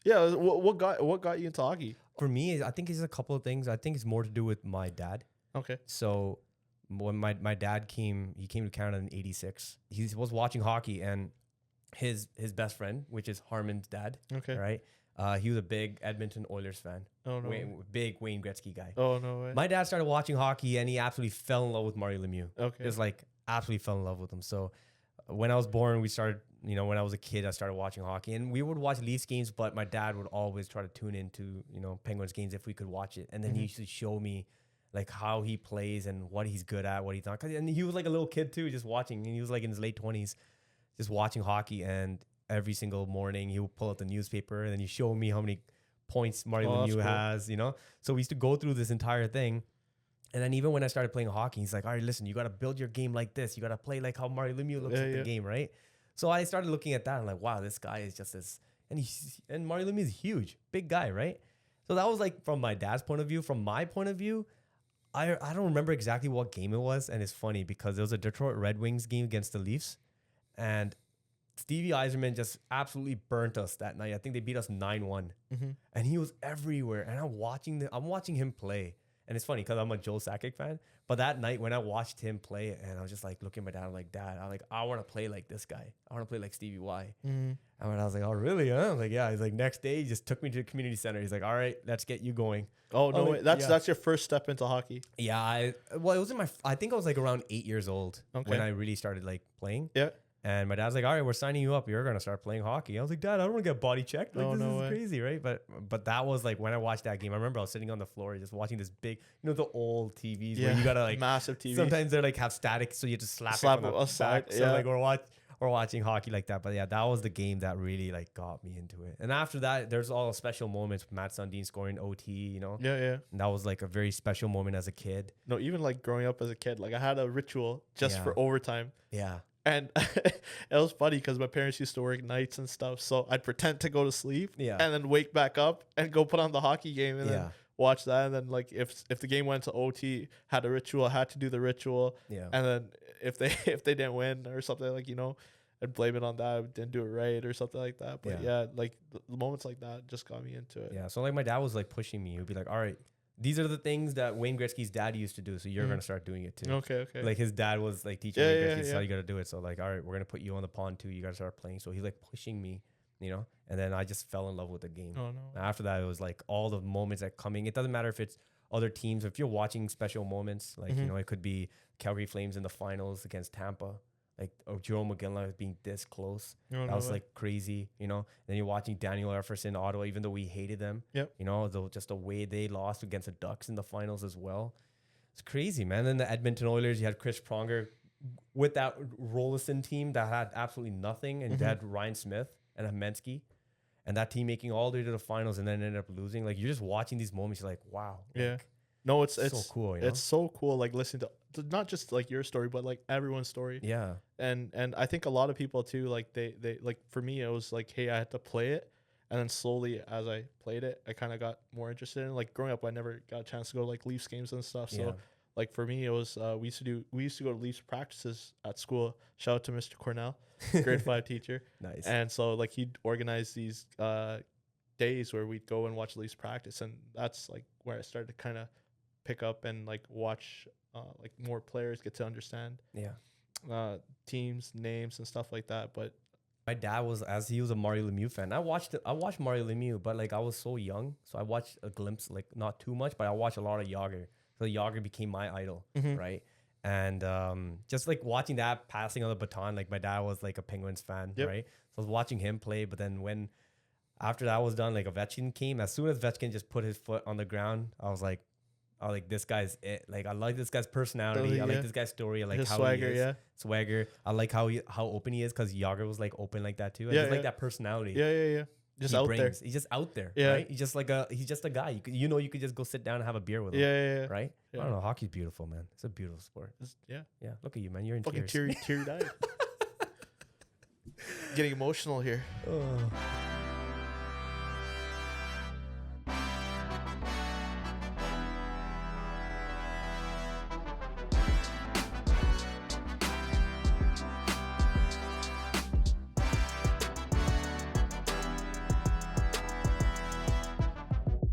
Yeah. What got you into hockey? For me, I think it's a couple of things. I think it's more to do with my dad. Okay. So when my dad he came to Canada in '86. He was watching hockey, and his best friend, which is Harmon's dad, Okay. right? He was a big Edmonton Oilers fan. Oh no. Big Wayne Gretzky guy. Oh no way. My dad started watching hockey, and he absolutely fell in love with Mario Lemieux. Okay. Just like absolutely fell in love with him. So when I was born, we started, when I was a kid, I started watching hockey, and we would watch Leafs games, but my dad would always try to tune into, Penguins games if we could watch it. And then he used to show me like how he plays and what he's good at, what he's not. And he was like a little kid too, just watching. And he was like in his late 20s, just watching hockey. And every single morning he would pull out the newspaper and then he showed me how many points Mario Lemieux has, So we used to go through this entire thing. And then even when I started playing hockey, he's like, all right, listen, you got to build your game like this. You got to play like how Mario Lemieux looks at the game, right? So I started looking at that and like, wow, this guy is just this. And Mario Lemieux is huge, big guy, right? So that was like from my dad's point of view. From my point of view, I don't remember exactly what game it was. And it's funny because it was a Detroit Red Wings game against the Leafs. And Stevie Yzerman just absolutely burnt us that night. I think they beat us 9-1. And he was everywhere. And I'm watching him play. And it's funny because I'm a Joe Sakic fan. But that night when I watched him play, and I was just like looking at my dad, I'm like, Dad, I want to play like this guy. I want to play like Stevie Y. And when I was like, oh, really? Huh? I'm like, yeah. He's like, next day, he just took me to the community center. He's like, all right, let's get you going. Oh, no way. That's your first step into hockey. Yeah. It was I think I was like around 8 years old when I really started like playing. Yeah. And my dad's like, all right, we're signing you up. You're going to start playing hockey. I was like, Dad, I don't want to get body checked. Like, this is crazy, right? But that was like when I watched that game. I remember I was sitting on the floor just watching this big, the old TVs where you got to like. Massive TV. Sometimes they're like have static, so you just slap it on the side. So like we're watching hockey like that. But yeah, that was the game that really like got me into it. And after that, there's all special moments with Matt Sundin scoring OT, Yeah. And that was like a very special moment as a kid. No, even like growing up as a kid, like I had a ritual just for overtime. Yeah. And it was funny because my parents used to work nights and stuff. So I'd pretend to go to sleep and then wake back up and go put on the hockey game and then watch that. And then like if the game went to OT, had a ritual, had to do the ritual. Yeah. And then if they didn't win or something, like, I'd blame it on that. I didn't do it right or something like that. But like the moments like that just got me into it. Yeah. So like my dad was like pushing me. He would be like, all right, these are the things that Wayne Gretzky's dad used to do. So you're going to start doing it too. Okay. Like his dad was like teaching Wayne Gretzky how you got to do it. So like, all right, we're going to put you on the pond too. You got to start playing. So he's like pushing me, and then I just fell in love with the game. Oh no. After that, it was like all the moments that coming. It doesn't matter if it's other teams. If you're watching special moments, like, it could be Calgary Flames in the finals against Tampa. Like Jerome McGinley being this close. That was like crazy, Then you're watching Daniel Efferson in Ottawa, even though we hated them. Yep. Just the way they lost against the Ducks in the finals as well. It's crazy, man. Then the Edmonton Oilers, you had Chris Pronger with that Rolison team that had absolutely nothing, and you had Ryan Smith and Hemensky, and that team making all the way to the finals and then ended up losing. Like you're just watching these moments, you're like, wow. Like, no, it's so cool. It's so cool. Like listening to not just like your story, but like everyone's story. Yeah. And I think a lot of people too, like they like for me, it was like, hey, I had to play it. And then slowly as I played it, I kind of got more interested in it. Like growing up, I never got a chance to go to like Leafs games and stuff. So like for me, it was, we used to go to Leafs practices at school. Shout out to Mr. Cornell, grade 5 teacher. Nice. And so like he'd organize these days where we'd go and watch Leafs practice. And that's like where I started to kind of pick up and like watch like more players, get to understand teams, names and stuff like that. But my dad he was a Mario Lemieux fan. I watched Mario Lemieux, but like I was so young, so I watched a glimpse, like not too much, but I watched a lot of Yager. So Yager became my idol, right? And just like watching that passing on the baton, like my dad was like a Penguins fan, right? So I was watching him play, but then when after that was done, like Ovechkin came. As soon as Ovechkin just put his foot on the ground, I was like, this guy's it. Like I like this guy's personality. I like this guy's story. I like his how swagger, he is. Swagger. I like how open he is because Yager was like open like that too. I just like that personality. Yeah. Just out there. He's just out there. Yeah. Right? He's just a guy. You could just go sit down and have a beer with him. Yeah. Right? Yeah. I don't know. Hockey's beautiful, man. It's a beautiful sport. Yeah. Look at you, man. You're in fucking tears. Teary-eyed. Getting emotional here. Oh.